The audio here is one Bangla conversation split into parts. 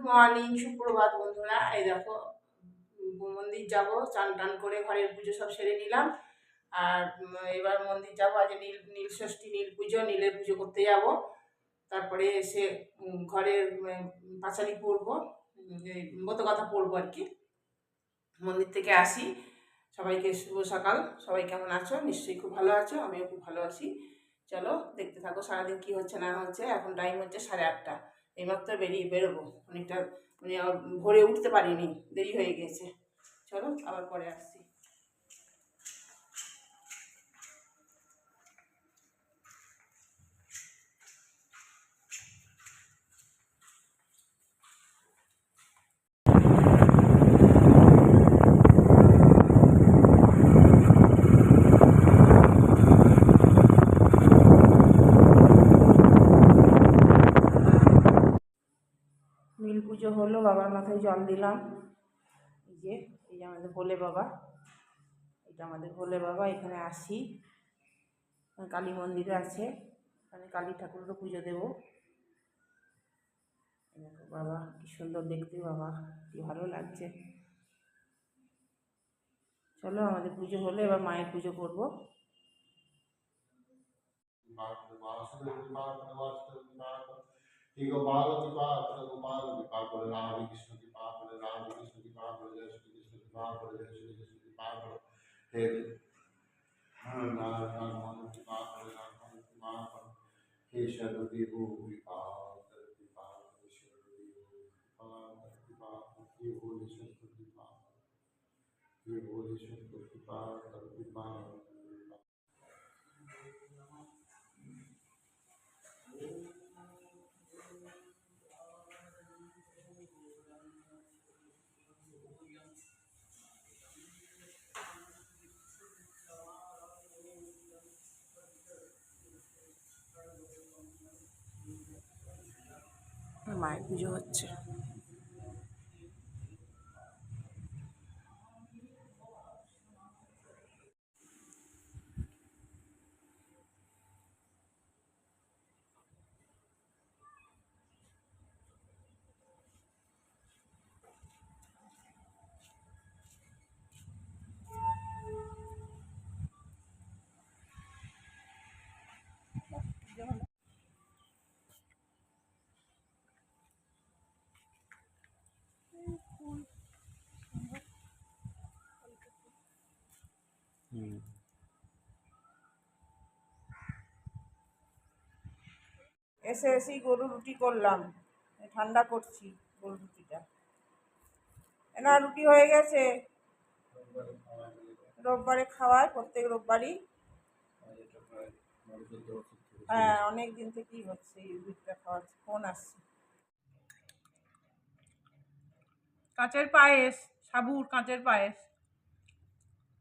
মর্নিং, সুপ্রভাত বন্ধুরা। এই দেখো মন্দির যাব, চান টান করে ঘরের পুজো সব সেরে নিলাম। আর এবার মন্দির যাব, আজ নীল ষষ্ঠী, নীল পুজো, নীলের পুজো করতে যাব। তারপরে এসে ঘরের পাঁচালি পরবো, ব্রতকথা পড়বো আর কি। মন্দির থেকে আসি। সবাইকে শুভ সকাল। সবাই কেমন আছো? নিশ্চয়ই খুব ভালো আছো, আমিও খুব ভালো আছি। চলো দেখতে থাকো সারাদিন কি হচ্ছে না হচ্ছে। এখন টাইম হচ্ছে 8:30। এইমাত্র বেরোবো। অনেকটা মানে ভোরে উঠতে পারিনি, দেরি হয়ে গেছে। চলো আবার পরে আসছি। নীল পুজো হলো, বাবার মাথায় জল দিলাম। এই যে আমাদের ভোলে বাবা, এটা আমাদের ভোলে বাবা। এখানে আসি, কালী মন্দিরে আছে, এখানে কালী ঠাকুরেরও পুজো দেবো। বাবা কি সুন্দর দেখতে, বাবা কি ভালো লাগছে। চলো আমাদের পুজো হলো, এবার মায়ের পুজো করবো। মায়ের পুজো হচ্ছে। এসে এসেই গরু রুটি করলাম, ঠান্ডা করছি গরু রুটিটা। না, রুটি হয়ে গেছে। রোববারে খাওয়ায়, প্রত্যেক রোববারই। হ্যাঁ, অনেক দিন থেকেই হচ্ছে এই রুটিটা খাওয়াচ্ছে। ফোন আসছে। কাঁচের পায়েস, সাবুর কাঁচের পায়েস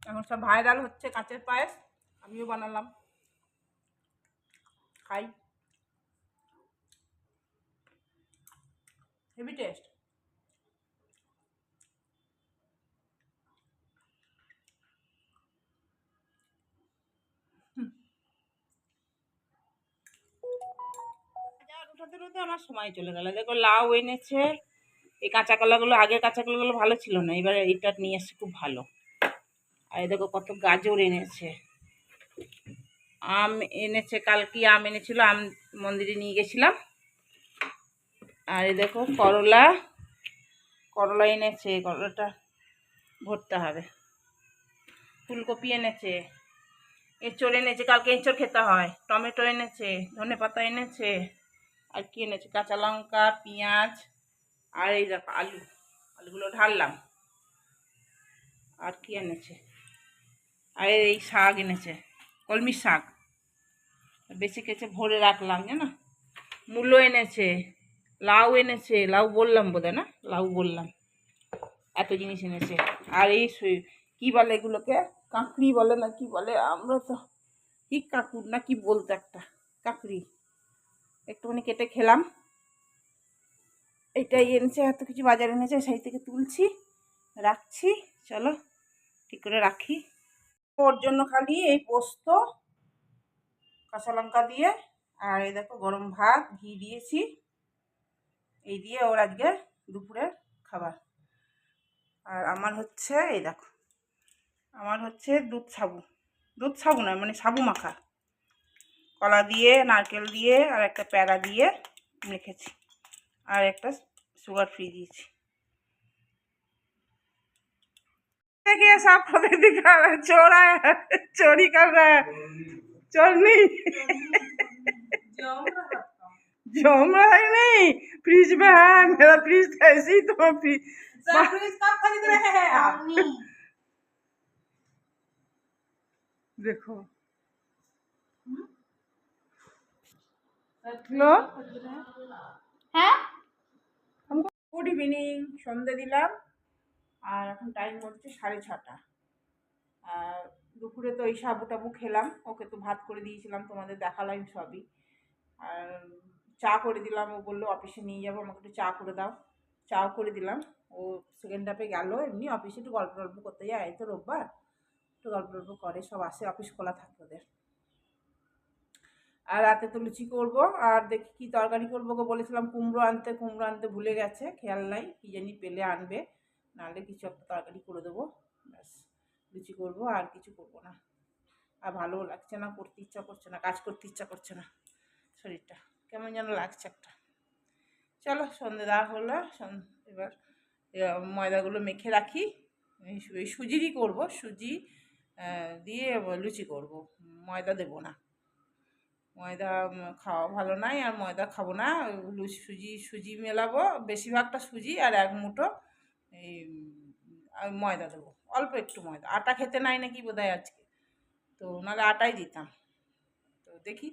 এখন সব ভাইরাল হচ্ছে। কাঁচের পায়েস আমিও বানালাম, খাই। Heavy taste. উঠাতে উঠাতে আমার সময় চলে গেল। দেখো লাউ এনেছে, এই কাঁচা কলাগুলো, আগের কাঁচা কলাগুলো ভালো ছিল না, এবারে এইটা নিয়ে এসছে খুব ভালো। আর দেখো কত গাজর এনেছে। আম এনেছে, কালকে আম এনেছিল, আম মন্দিরে নিয়ে গেছিলাম। আর এই দেখো করলা, করলা এনেছে, করলাটা ভরতে হবে। ফুলকপি এনেছে, এঁচড় এনেছে, কালকে এঁচড় খেতে হয়। টমেটো এনেছে, ধনেপাতা এনেছে, আর কি এনেছে, কাঁচা লঙ্কা, পেঁয়াজ, আর এই দেখো আলু, আলুগুলো ঢাললাম। আর কি এনেছে, আর এই শাক এনেছে, কলমি শাক বেশি কেছে ভরে রাখলাম জানো। মূলো এনেছে, লাউ এনেছে, লাউ বললাম বোধ হয়, না লাউ বললাম। এত জিনিস এনেছে। আর এই কি বলে এগুলোকে, কাঁকড়ি বলে না কি বলে, আমরা তো কি কাকুর না কি বলতো একটা, কাকড়ি একটুখানি কেটে খেলাম। এটাই এনেছে, এত কিছু বাজার এনেছে, সেই থেকে তুলছি রাখছি। চলো ঠিক করে রাখি। ওর জন্য খালি এই পোস্ত, কাঁচা লঙ্কা দিয়ে, আর এই দেখো গরম ভাত, ঘি দিয়েছি, এই দিয়ে ওর আজকে দুপুরের খাবার। আর আমার হচ্ছে এই দেখো, আমার হচ্ছে দুধ সাবু নয় মানে সাবু মাখা, কলা দিয়ে নারকেল দিয়ে আর একটা প্যারা দিয়ে মেখেছি, আর একটা সুগার ফ্রি দিয়েছি। देखिए सब पता दिखा रहा है, चोरा है, चोरी कर रहा है, चोरनी जम रहा है नहीं, फ्रिज में है, मेरा फ्रिज तो ऐसे ही, तो फ्रिज कब खरीद रहे हैं आप? देखो लो হ্যাঁ, গুড ইভিনিং, সন্ধে দিলাম আর এখন টাইম হচ্ছে 6:30। আর দুপুরে তো এই সাবু টাবু খেলাম, ওকে তো ভাত করে দিয়েছিলাম, তোমাদের দেখালাম সবই। আর চা করে দিলাম, ও বললো অফিসে নিয়ে যাবো, আমাকে একটু চা করে দাও, চাও করে দিলাম। ও সেকেন্ড হাফে গেল, এমনি অফিসে একটু গল্প টল্প করতে যায়, এই তো রোববার একটু গল্প টল্প করে, সব আসে, অফিস খোলা থাকে ওদের। আর রাতে তো লুচি করবো, আর দেখি কি তরকারি করবো গো, বলেছিলাম কুমড়ো আনতে ভুলে গেছে, খেয়াল নাই, কি জানি পেলে আনবে, নাহলে কিছু একটা তরকারি করে দেবো, ব্যাস লুচি করবো, আর কিছু করবো না। আর ভালোও লাগছে না, করতে ইচ্ছা করছে না, কাজ করতে ইচ্ছা করছে না, শরীরটা কেমন যেন লাগছে একটা। চলো সন্ধে দেওয়া হলো, এবার ময়দাগুলো মেখে রাখি, এই সুজিরই করবো, সুজি দিয়ে লুচি করব, ময়দা দেবো না, ময়দা খাওয়া ভালো নাই, আর ময়দা খাবো না, সুজি মেলাবো, বেশিরভাগটা সুজি, আর এক মুঠো এই ময়দা দেবো, অল্প একটু ময়দা, আটা খেতে নাই নাকি বোধহয় আজকে, তো নাহলে আটাই দিতাম, তো দেখি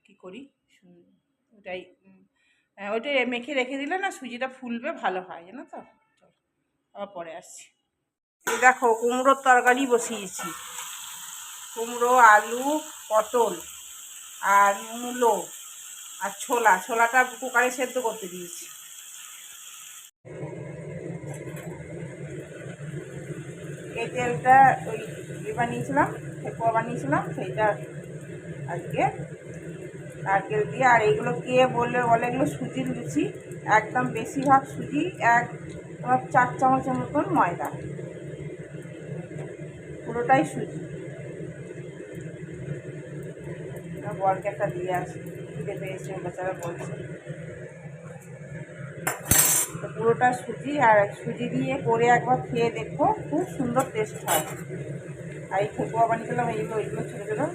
কি করি, ওটাই ওইটাই মেখে রেখে দিলে না সুজিটা ফুলবে, ভালো হয়, জানো তো। চলো আবার পরে আসছি। এই দেখো কুমড়োর তরকারি বসিয়েছি, কুমড়ো, আলু, পটল আর মূলো আর ছোলাটা কুকারে সেদ্ধ করতে দিয়েছি। এই তেলটা ওই বানিয়েছিলাম, ঠেকুয়া বানিয়েছিলাম, সেইটা আজকে নারকেল দিয়ে, আর এইগুলো কে বলে এগুলো সুজির লুচি, একদম বেশিরভাগ সুজি, তোমার 4 চামচের মতন ময়দা, পুরোটাই সুজি। বরকে একটা দিয়ে আসি, খিদে পেয়েছে, বেচারা বলছে, তো পুরোটা সুজি, আর সুজি দিয়ে করে একবার খেয়ে দেখো, খুব সুন্দর টেস্ট হয়। আর এই ঠেকুয়া বানিয়েছিলাম, ওইগুলো ছোটো ছোটো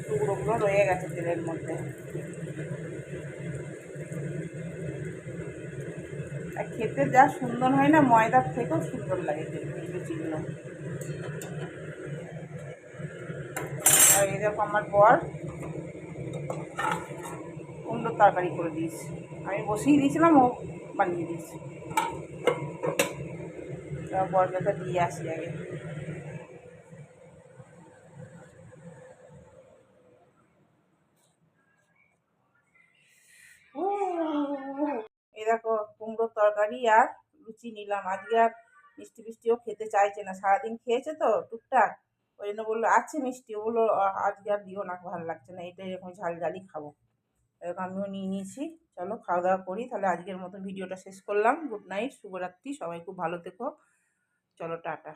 টুকরোগুলো রয়ে গেছে তেলের মধ্যে। আর খেতে যা সুন্দর হয় না, ময়দার থেকেও সুন্দর লাগে এই লুচিগুলো। আর এই দেখো আমার বর কুমড়োর তরকারি করে দিয়েছি, আমি বসিয়ে দিয়েছিলাম, ও বানিয়ে দিয়েছি। বরকে দিয়ে আসি আগে। এই দেখো কুমড়োর তরকারি আর লুচি নিলাম, আজকে আর মিষ্টি ফিষ্টিও খেতে চাইছে না, সারাদিন খেয়েছে তো টুকটাক, ওই জন্য বললো আছে মিষ্টি, ও বললো আজকে আর দিও না, ভালো লাগছে না, এটা এরকম ঝাল ঝালই খাবো। এরকম আমিও নিয়ে নিয়েছি। চলো খাওয়া দাওয়া করি, তাহলে আজকের মতো ভিডিওটা শেষ করলাম। গুড নাইট, শুভরাত্রি, সবাই খুব ভালো থেকো, চলো টাটা।